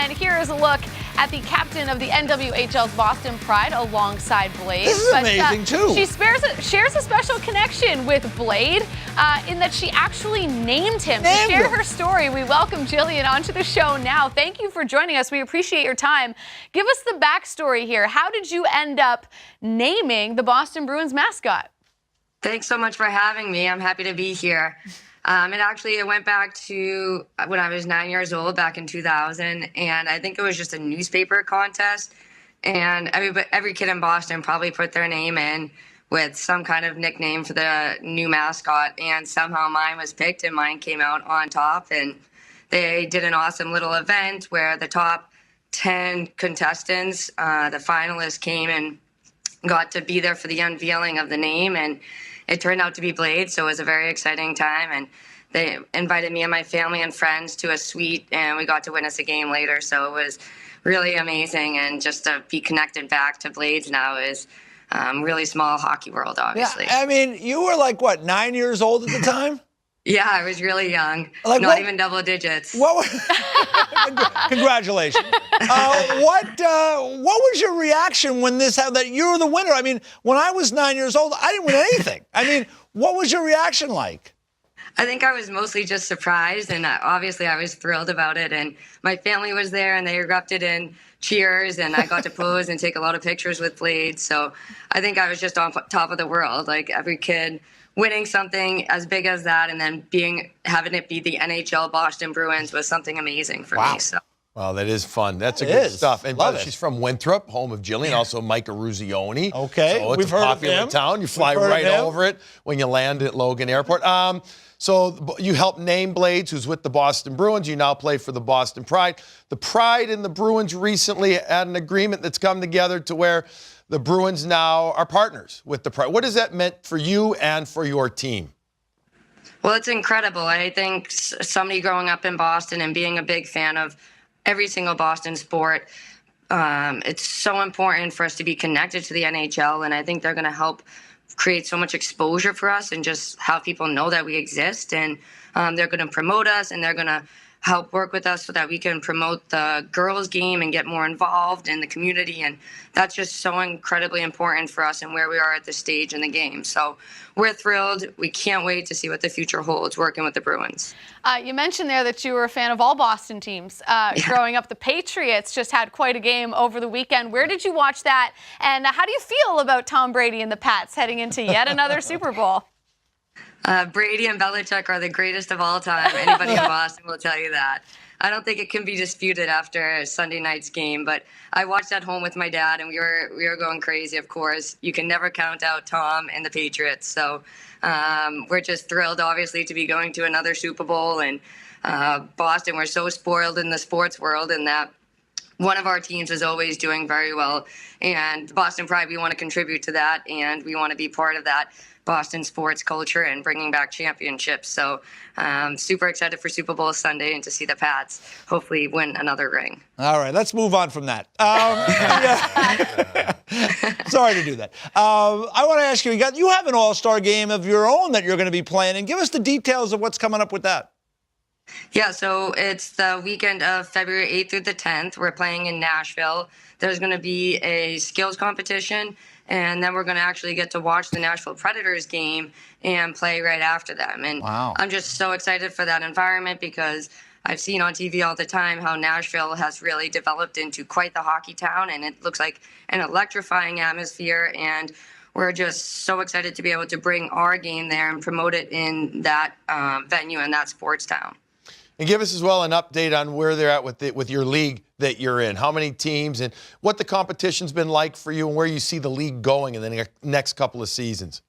And here is a look at the captain of the NWHL's Boston Pride alongside Blade. This is amazing, too. She shares a special connection with Blade in that she actually named him. To share her story, we welcome Jillian onto the show now. Thank you for joining us. We appreciate your time. Give us the backstory here. How did you end up naming the Boston Bruins mascot? Thanks so much for having me. I'm happy to be here. It went back to when I was 9 years old, back in 2000, and I think it was just a newspaper contest. And every kid in Boston probably put their name in with some kind of nickname for the new mascot, and somehow mine was picked, and mine came out on top. And they did an awesome little event where the top 10 contestants, the finalists, came and got to be there for the unveiling of the name, and it turned out to be Blade, so it was a very exciting time, and they invited me and my family and friends to a suite, and we got to witness a game later, so it was really amazing, and just to be connected back to Blades now is really small hockey world, obviously. Yeah, I mean, you were like, what, 9 years old at the time? Yeah, I was really young, not even double digits. Congratulations. What was your reaction when this happened, that you were the winner? I mean, when I was 9 years old, I didn't win anything. I mean, what was your reaction like? I think I was mostly just surprised, and obviously I was thrilled about it. And my family was there, and they erupted in cheers, and I got to pose and take a lot of pictures with Blade. So I think I was just on top of the world, like every kid winning something as big as that, and then having it be the NHL Boston Bruins was something amazing for me. So. Well, that is fun. That's good stuff. And she's from Winthrop, home of Jillian, also Micah Ruzioni. Okay, so it's a popular town. You fly right over it when you land at Logan Airport. So you helped name Blades, who's with the Boston Bruins. You now play for the Boston Pride. The Pride and the Bruins recently had an agreement that's come together to where the Bruins now are partners with the Pride. What has that meant for you and for your team? Well, it's incredible. I think somebody growing up in Boston and being a big fan of every single Boston sport, it's so important for us to be connected to the NHL, and I think they're going to help create so much exposure for us and just have people know that we exist, and they're going to promote us, and they're going to help work with us so that we can promote the girls' game and get more involved in the community. And that's just so incredibly important for us and where we are at this stage in the game. So we're thrilled. We can't wait to see what the future holds working with the Bruins. You mentioned there that you were a fan of all Boston teams. Growing up, the Patriots just had quite a game over the weekend. Where did you watch that? And how do you feel about Tom Brady and the Pats heading into yet another Super Bowl? Brady and Belichick are the greatest of all time. Anybody in Boston will tell you that. I don't think it can be disputed after Sunday night's game, but I watched at home with my dad, and we were going crazy, of course. You can never count out Tom and the Patriots. So we're just thrilled, obviously, to be going to another Super Bowl. And Boston, we're so spoiled in the sports world in that one of our teams is always doing very well. And Boston Pride, we want to contribute to that, and we want to be part of that Boston sports culture and bringing back championships. So super excited for Super Bowl Sunday and to see the Pats hopefully win another ring. All right, let's move on from that. Sorry to do that. I want to ask you, you have an all-star game of your own that you're going to be playing, and give us the details of what's coming up with that. Yeah, so it's the weekend of February 8th through the 10th. We're playing in Nashville. There's going to be a skills competition, and then we're going to actually get to watch the Nashville Predators game and play right after them. And I'm just so excited for that environment because I've seen on TV all the time how Nashville has really developed into quite the hockey town, and it looks like an electrifying atmosphere. And we're just so excited to be able to bring our game there and promote it in that venue and that sports town. And give us as well an update on where they're at with your league that you're in. How many teams and what the competition's been like for you and where you see the league going in the next couple of seasons.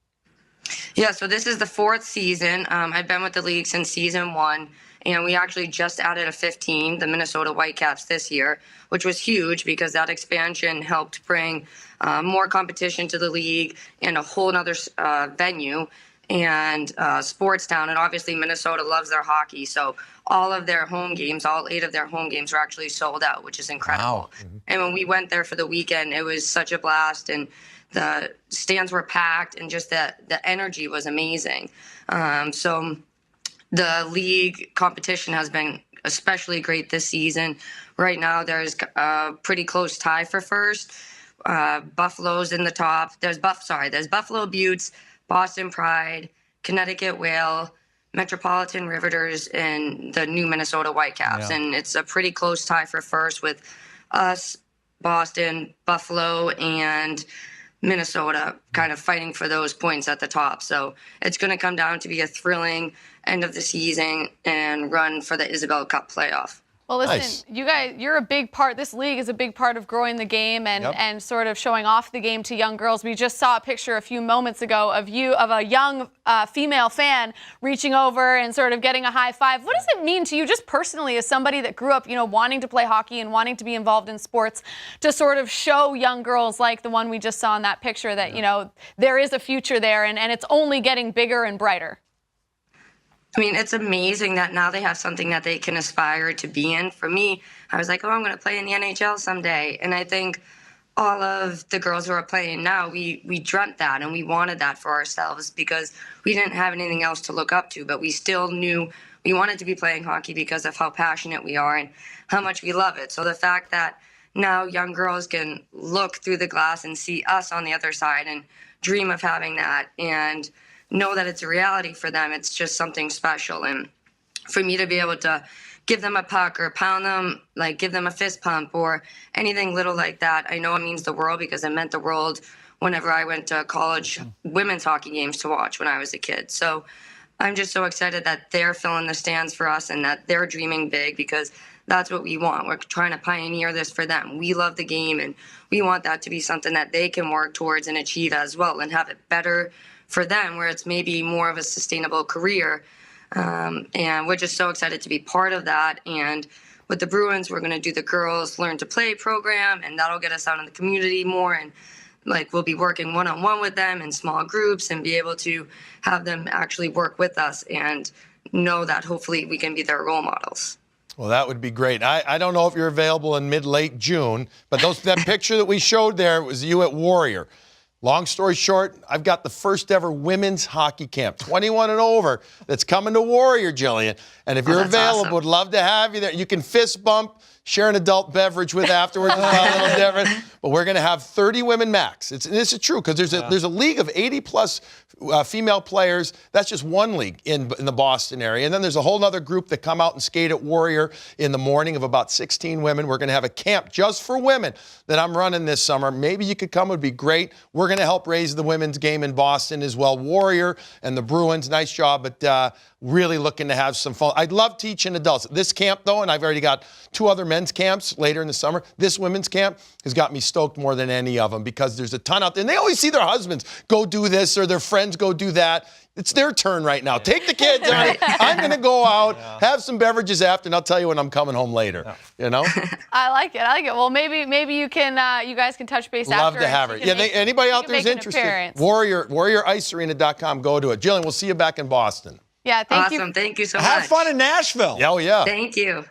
Yeah, so this is the 4th season. I've been with the league since season 1, and we actually just added a 5th team, the Minnesota Whitecaps, this year, which was huge because that expansion helped bring more competition to the league and a whole nother venue and sports town. And obviously Minnesota loves their hockey, so all of their home games, all 8 of their home games were actually sold out, which is incredible. Wow. And when we went there for the weekend, it was such a blast, and the stands were packed, and just the energy was amazing. So the league competition has been especially great this season. Right now, there's a pretty close tie for first. Buffalo's in the top. There's Buffalo Buttes, Boston Pride, Connecticut Whale, Metropolitan Riveters, and the new Minnesota Whitecaps. Yeah. And it's a pretty close tie for first with us, Boston, Buffalo, and Minnesota kind of fighting for those points at the top. So it's going to come down to be a thrilling end of the season and run for the Isabel Cup playoff. Well, listen, Nice. you guys, you're a big part. This league is a big part of growing the game and sort of showing off the game to young girls. We just saw a picture a few moments ago of a young female fan reaching over and sort of getting a high five. What does it mean to you, just personally, as somebody that grew up, wanting to play hockey and wanting to be involved in sports, to sort of show young girls like the one we just saw in that picture that there is a future there and it's only getting bigger and brighter? I mean, it's amazing that now they have something that they can aspire to be in. For me, I was like, I'm going to play in the NHL someday. And I think all of the girls who are playing now, we dreamt that and we wanted that for ourselves because we didn't have anything else to look up to, but we still knew we wanted to be playing hockey because of how passionate we are and how much we love it. So the fact that now young girls can look through the glass and see us on the other side and dream of having that and know that it's a reality for them, it's just something special. And for me to be able to give them a puck or pound them, like give them a fist pump or anything little like that, I know it means the world because it meant the world whenever I went to college women's hockey games to watch when I was a kid. So I'm just so excited that they're filling the stands for us and that they're dreaming big because that's what we want. We're trying to pioneer this for them. We love the game and we want that to be something that they can work towards and achieve as well and have it better for them where it's maybe more of a sustainable career. And we're just so excited to be part of that. And with the Bruins, we're going to do the Girls Learn to Play program, and that'll get us out in the community more. And we'll be working one-on-one with them in small groups and be able to have them actually work with us and know that hopefully we can be their role models. Well, that would be great. I don't know if you're available in mid-late June, but that picture that we showed there was you at Warrior. Long story short, I've got the first ever women's hockey camp, 21 and over, that's coming to Warrior, Jillian. And if you're available, awesome. would love to have you there. You can fist bump, share an adult beverage with afterwards. It's a little different. But we're going to have 30 women max. This is true because there's a league of 80-plus female players. That's just one league in the Boston area. And then there's a whole other group that come out and skate at Warrior in the morning of about 16 women. We're going to have a camp just for women that I'm running this summer. Maybe you could come. It would be great. We're going to help raise the women's game in Boston as well. Warrior and the Bruins, nice job, but really looking to have some fun. I'd love teaching adults. This camp, though, and I've already got 2 other men's camps later in the summer, this women's camp has got me stoked more than any of them because there's a ton out there. And they always see their husbands go do this or their friends go do that. It's their turn right now. Take the kids. I'm going to go out, have some beverages after, and I'll tell you when I'm coming home later. You know? I like it. Well, maybe you can. You guys can touch base after. Love to have her. Yeah, anybody out there is interested. Appearance. WarriorIceArena.com. Go to it. Jillian, we'll see you back in Boston. Yeah, thank you. Awesome. Thank you so much. Have fun in Nashville. Oh, yeah. Thank you.